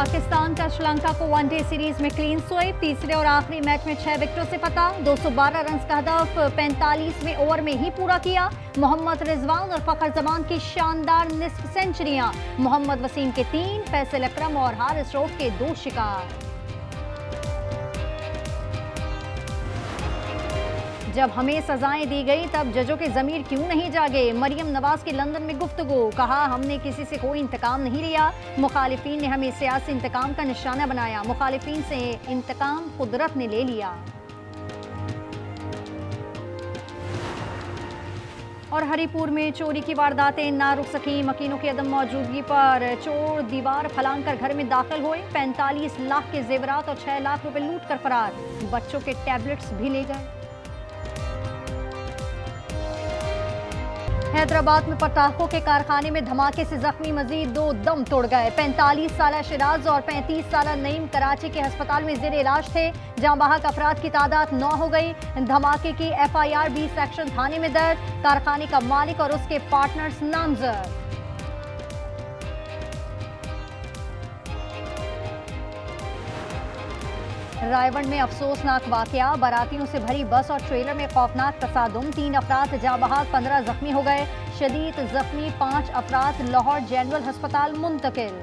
पाकिस्तान का श्रीलंका को one day series में क्लीन स्वीप, तीसरे और आखिरी मैच में 6 विकेटों से फतह। 212 रन का हदफ 45वें ओवर में ही पूरा किया। मोहम्मद रिजवान और फखर जमान की शानदार निस्फ सेंचुरियां। मोहम्मद वसीम के 3, फैसल अकरम और हारिस रऊफ के 2 शिकार। जब हमें सजाएं दी गई तब जजों के ज़मीर क्यों नहीं जागे? मरियम नवाज की लंदन में गुफ्तगू, कहा हमने किसी से कोई इंतकाम नहीं लिया, मुखालिफिन ने हमें सियासी इंतकाम का निशाना बनाया, मुखालिफिन से इंतकाम कुदरत ने ले लिया। और हरिपुर में चोरी की वारदातें ना रुक सकी। मकीनों की अदम मौजूदगी पर चोर दीवार फलांग कर घर में दाखिल हुए। 45 लाख के जेवरात और 6 लाख रुपए लूट कर फरार। बच्चों के टैबलेट्स भी ले गए। हैदराबाद में पटाखों के कारखाने में धमाके से जख्मी मजीद 2 दम तोड़ गए। 45 साला शिराज और 35 साला नईम कराची के अस्पताल में जेर इलाज थे, जहां बाहक अफराद की तादाद 9 हो गई। धमाके की FIR 20 सेक्शन थाने में दर्ज। कारखाने का मालिक और उसके पार्टनर्स नामजद। रायवंड में अफसोसनाक वाकया, बारातियों से भरी बस और ट्रेलर में खौफनाक तसादुम। 3 अफराद जाँ बहक, 15 जख्मी हो गए। शदीद जख्मी 5 अफराद लाहौर जनरल अस्पताल मुंतकिल।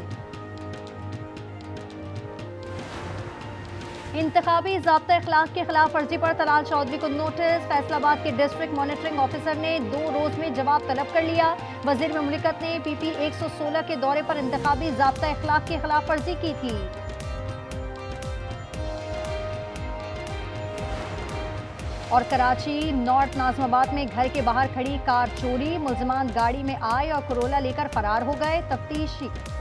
इंतखाबी ज़ाब्ता इखलाक की खिलाफ वर्जी पर तलाल चौधरी को नोटिस। फैसलाबाद के डिस्ट्रिक्ट मॉनिटरिंग ऑफिसर ने 2 रोज में जवाब तलब कर लिया। वजीर मुमलिकत ने PP 116 के दौरे पर इंतखाबी ज़ाब्ता इखलाक की खिलाफ वर्जी की थी। और कराची नॉर्थ नाजमाबाद में घर के बाहर खड़ी कार चोरी, मुल्जिमान गाड़ी में आए और करोला लेकर फरार हो गए। तफ्तीश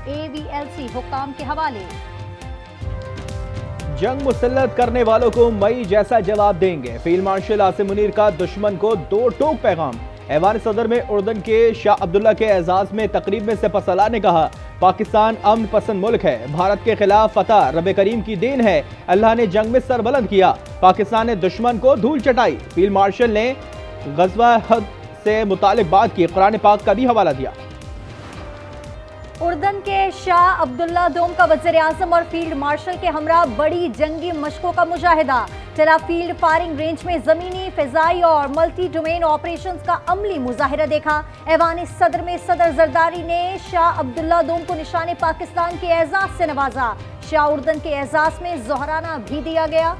AVLC हुक्काम के हवाले। जंग मुसल्लत करने वालों को मई जैसा जवाब देंगे, फील्ड मार्शल आसिम मुनीर का दुश्मन को 2 टोक पैगाम। ऐवान सदर में उर्दन के शाह अब्दुल्ला के एजाज में तकरीब में सिपहसालार ने कहा, पाकिस्तान अमन पसंद मुल्क है, भारत के खिलाफ फतह रब करीम की देन है, अल्लाह ने जंग में सर बुलंद किया, पाकिस्तान ने दुश्मन को धूल चटाई। फील्ड मार्शल ने गज़वा हद से मुतालिक बात की, कुरान पाक का भी हवाला दिया। उर्दन के शाह अब्दुल्ला दोम का वज़ीर आज़म और फील्ड मार्शल के हमरा बड़ी जंगी मशकों का मुजाहिदा। चला फील्ड फायरिंग रेंज में जमीनी, फिजाई और मल्टी डोमेन ऑपरेशंस का अमली मुजाहिरा देखा। ऐवान सदर में सदर जरदारी ने शाह अब्दुल्ला दोम को निशाने पाकिस्तान के एजाज से नवाजा। शाह उर्दन के एजाज में जोहराना भी दिया गया।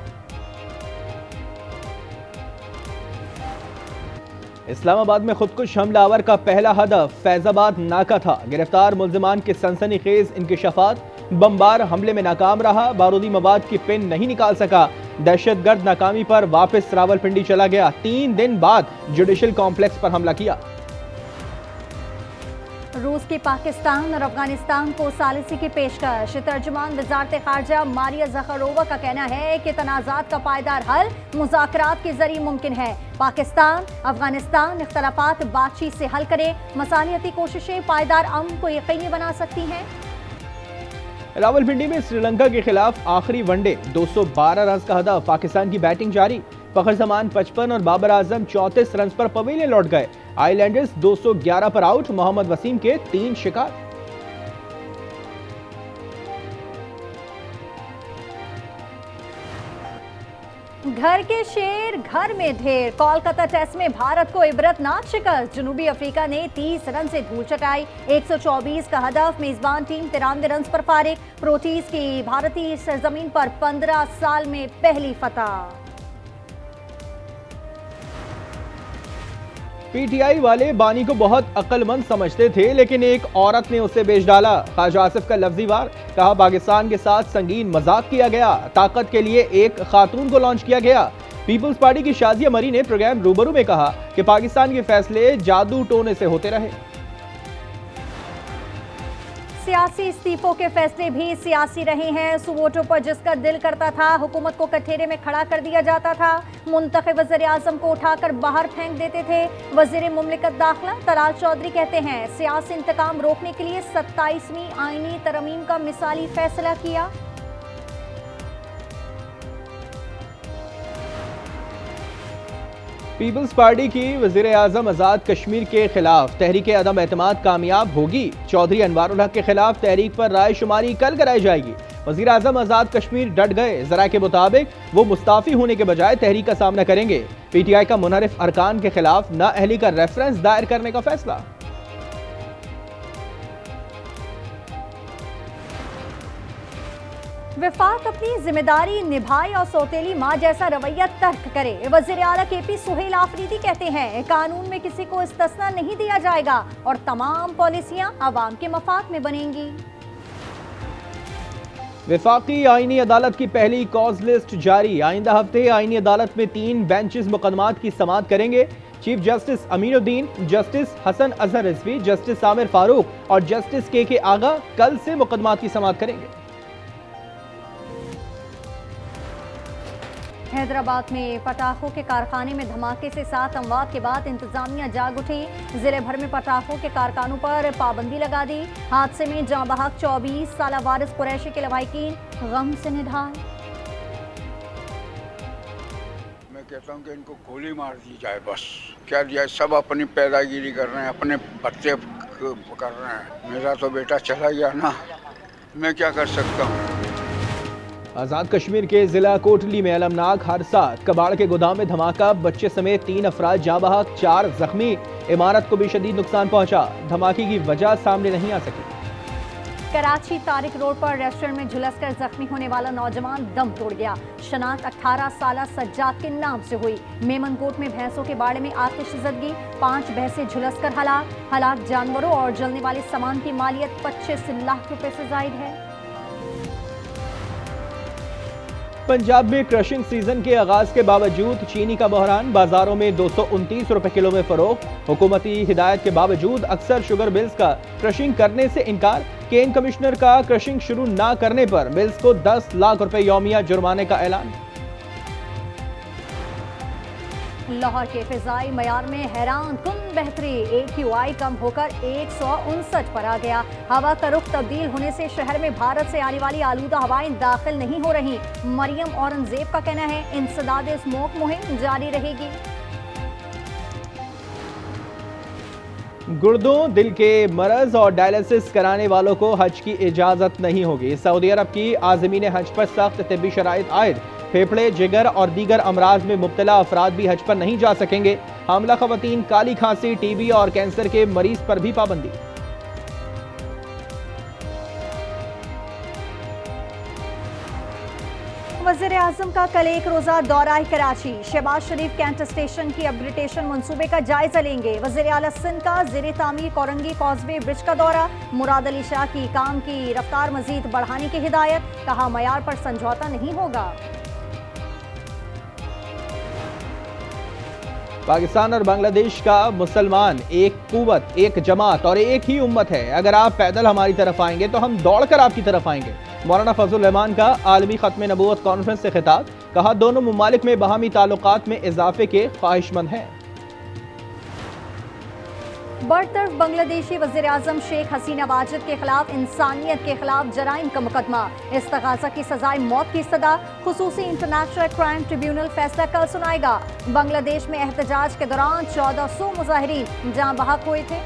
इस्लामाबाद में खुदकुश हमलावर का पहला हदफ फैजाबाद नाका था। गिरफ्तार मुल्जिमान के सनसनीखेज इंकशाफात, बमबार हमले में नाकाम रहा, बारूदी मवाद की पिन नहीं निकाल सका, दहशतगर्द नाकामी पर वापस रावलपिंडी चला गया। 3 दिन बाद जुडिशल कॉम्प्लेक्स पर हमला किया। रूस की पाकिस्तान और अफगानिस्तान को सालिसी की पेशकश। तर्जुमान वजारत खारजा मारिया ज़खरोवा का कहना है कि तनाज़ात का पायदार हल मुज़ाकरात के जरिए मुमकिन है। पाकिस्तान अफगानिस्तान इख्तलाफात बातचीत से हल करे, मसालियती कोशिशें पायदार अमन को यकीनी बना सकती हैं। रावलपिंडी में श्रीलंका के खिलाफ आखिरी वनडे, 212 रन का हदफ, पाकिस्तान की बैटिंग जारी। फखर जमान 55 और बाबर आजम 34 रन पर पवेलियन लौट गए। आइलैंडर्स 211 पर आउट, मोहम्मद वसीम के 3 शिकार। घर के शेर घर में ढेर, कोलकाता टेस्ट में भारत को इबरतनाक शिकस्त। जनूबी अफ्रीका ने 30 रन से धूल चटाई। 124 का हदफ, मेजबान टीम 93 रन पर फारिग। प्रोटीज की भारतीय सरजमीन पर 15 साल में पहली फतह। PTI वाले बानी को बहुत अक्लमंद समझते थे, लेकिन एक औरत ने उसे बेच डाला। ख्वाजा आसिफ का लफ्जी वार, कहा पाकिस्तान के साथ संगीन मजाक किया गया, ताकत के लिए एक खातून को लॉन्च किया गया। पीपल्स पार्टी की शाजिया मरी ने प्रोग्राम रूबरू में कहा कि पाकिस्तान के फैसले जादू टोने से होते रहे। सियासी इस्तीफों के फैसले भी सियासी रहे हैं। सुवोटों पर जिसका दिल करता था हुकूमत को कठेरे में खड़ा कर दिया जाता था। मुंतखब वज़ीर आज़म को उठाकर बाहर फेंक देते थे। वज़ीर मुमलिकत दाखिला तलाल चौधरी कहते हैं, सियासी इंतकाम रोकने के लिए 27वीं आईनी तरमीम का मिसाली फैसला किया। पीपल्स पार्टी की वज़ीर आज़म आज़ाद कश्मीर के खिलाफ तहरीक अदम एतमाद कामयाब होगी। चौधरी अनवारुल हक के खिलाफ तहरीक पर राय शुमारी कल कराई जाएगी। वज़ीर आज़म आज़ाद कश्मीर डट गए। ज़रा के मुताबिक वो मुस्ताफ़ी होने के बजाय तहरीक का सामना करेंगे। पीटीआई का मुनहरिफ अरकान के खिलाफ नाअहली का रेफरेंस दायर करने का फैसला। वफाक अपनी जिम्मेदारी निभाए और सौतेली माँ जैसा रवैया तर्क करे। वज़ीर आला केपी सुहेल आफरीदी कहते हैं कानून में किसी को इस्तिस्ना नहीं दिया जाएगा और तमाम पॉलिसियां आवाम के मफाद में बनेंगी। वफाकी आईनी अदालत की पहली कॉज लिस्ट जारी। आइंदा हफ्ते आईनी अदालत में 3 बेंचेस मुकदमात की समाअत करेंगे। Chief justice Aminuddin, justice Hasan Azhar Rizvi, justice Aamir Farooq और जस्टिस के आगा कल से मुकदमात की समाअत करेंगे। हैदराबाद में पटाखों के कारखाने में धमाके से 7 अमवात के बाद इंतजामिया जाग उठी। जिले भर में पटाखों के कारखानों पर पाबंदी लगा दी। हादसे में जाँ बहक 24 साला वारिस कुरैशी के लवाहिकीन गम से निढाल। मैं कहता हूँ कि इनको गोली मार दी जाए, बस क्या दिया। सब अपनी पैदागिरी कर रहे हैं, अपने बच्चे कर रहे हैं। मेरा तो बेटा चला गया ना, मैं क्या कर सकता हूँ। आज़ाद कश्मीर के जिला कोटली में अलमनाक हादसा। कबाड़ के गोदाम में धमाका, बच्चे समेत 3 अफराद जाँ बहक, 4 जख्मी। इमारत को भी शदीद नुकसान पहुंचा। धमाके की वजह सामने नहीं आ सकी। कराची तारिक रोड पर रेस्टोरेंट में झुलसकर जख्मी होने वाला नौजवान दम तोड़ गया। शनाख्त 18 साला सज्जाद के नाम से हुई। मेमनकोट में भैंसों के बाड़े में आतिशज़दगी, 5 भैंसें झुलसकर हलाक। जानवरों और जलने वाले सामान की मालियत 25 लाख रुपए से जायद है। पंजाब में क्रशिंग सीजन के आगाज के बावजूद चीनी का बहरान। बाजारों में 229 रुपए किलो में फरोख्त। हुकूमती हिदायत के बावजूद अक्सर शुगर मिल्स का क्रशिंग करने से इनकार। केन कमिश्नर का क्रशिंग शुरू न करने पर मिल्स को 10 लाख रुपए यौमिया जुर्माने का ऐलान। लाहौर के फिजाई मयार में हैरान कुन बेहतरी। AQI कम होकर 159 पर आ गया। हवा का रुख तब्दील होने से शहर में भारत से आने वाली आलूदा हवाएं दाखिल नहीं हो रही। मरियम औरंगजेब का कहना है इंसदाद स्मोक मुहिम जारी रहेगी। गुर्दों, दिल के मरज और डायलिसिस कराने वालों को हज की इजाजत नहीं होगी। सऊदी अरब की आज़मीन हज पर सख्त तिब्बी शराइत आयद। फेफड़े, जिगर और दीगर अमराज में मुब्तला अफराद भी हज पर नहीं जा सकेंगे। हामला खवातीन, काली खांसी, TB और कैंसर के मरीज पर भी पाबंदी। वज़ीर आज़म का कल एक रोजा दौरा कराची। शहबाज शरीफ कैंट स्टेशन की अपग्रेडेशन मंसूबे का जायजा लेंगे। वज़ीर आला सिंध का ज़ेरे तामीर कोरंगी कॉजवे ब्रिज का दौरा। मुराद अली शाह की काम की रफ्तार मजीद बढ़ाने की हिदायत। कहा मयार पर समझौता नहीं होगा। पाकिस्तान और बांग्लादेश का मुसलमान एक कुव्वत, एक जमात और एक ही उम्मत है। अगर आप पैदल हमारी तरफ आएंगे तो हम दौड़कर आपकी तरफ आएंगे। मौलाना फजलुर रहमान का आलमी खत्म नबूवत कॉन्फ्रेंस से खिताब। कहा दोनों मुमालिक में बाहमी ताल्लुकात में इजाफे के ख्वाहिशमंद हैं। बरतरफ बांग्लादेशी वज़ीर आज़म शेख हसीना वाजिद के खिलाफ इंसानियत के खिलाफ जराइम का मुकदमा। इस्तग़ासा की सजाए मौत की इस्तदा। खुसूसी इंटरनेशनल क्राइम ट्रिब्यूनल फैसला कल सुनाएगा। बांग्लादेश में एहतजाज के दौरान 1400 मुजाहिरीन जाँ बहक हुए थे।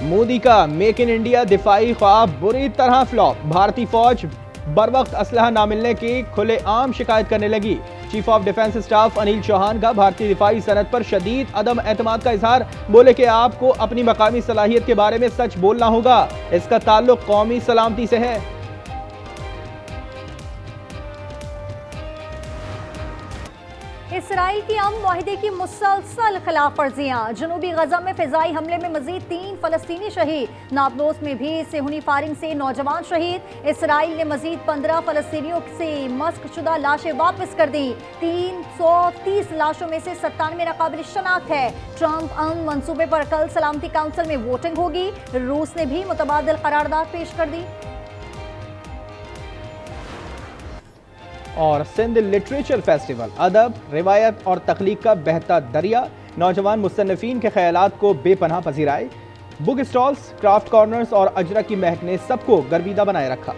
मोदी का मेक इन इंडिया दिफाई ख्वाब बुरी तरह फ्लॉप। भारतीय फौज बरवक्त असलहा न मिलने की खुलेआम शिकायत करने लगी। Chief of defence staff Anil Chauhan का भारतीय दिफाई सनत पर शदीद अदम एतमाद का इजहार। बोले कि आपको अपनी मकामी सलाहियत के बारे में सच बोलना होगा। इसका ताल्लुक कौमी सलामती से है। इसराइल की अमन मुआहिदे की मुसलसल खिलाफ वर्जियां। जनूबी गजा में फिजाई हमले में मजीद 3 फलस्तीनी शहीद। नाबलोस में भी सेहूनी फायरिंग से नौजवान शहीद। इसराइल ने मजीद 15 फलस्तीनियों से मस्क शुदा लाशें वापस कर दी। 330 लाशों में से 97 नाकाबिल शनाख्त है। ट्रंप अमन मंसूबे पर कल सलामती काउंसिल में वोटिंग होगी। रूस ने भी मुतबादिल करारदाद पेश कर दी। और सिंध लिटरेचर फेस्टिवल अदब, रिवायत और तख्लीक का बहता दरिया। नौजवान मुसन्निफीन के ख्यालात को बेपनाह पजीराए। बुक स्टॉल्स, क्राफ्ट कॉर्नर्स और अजरक की महक ने सबको गर्विदा बनाए रखा।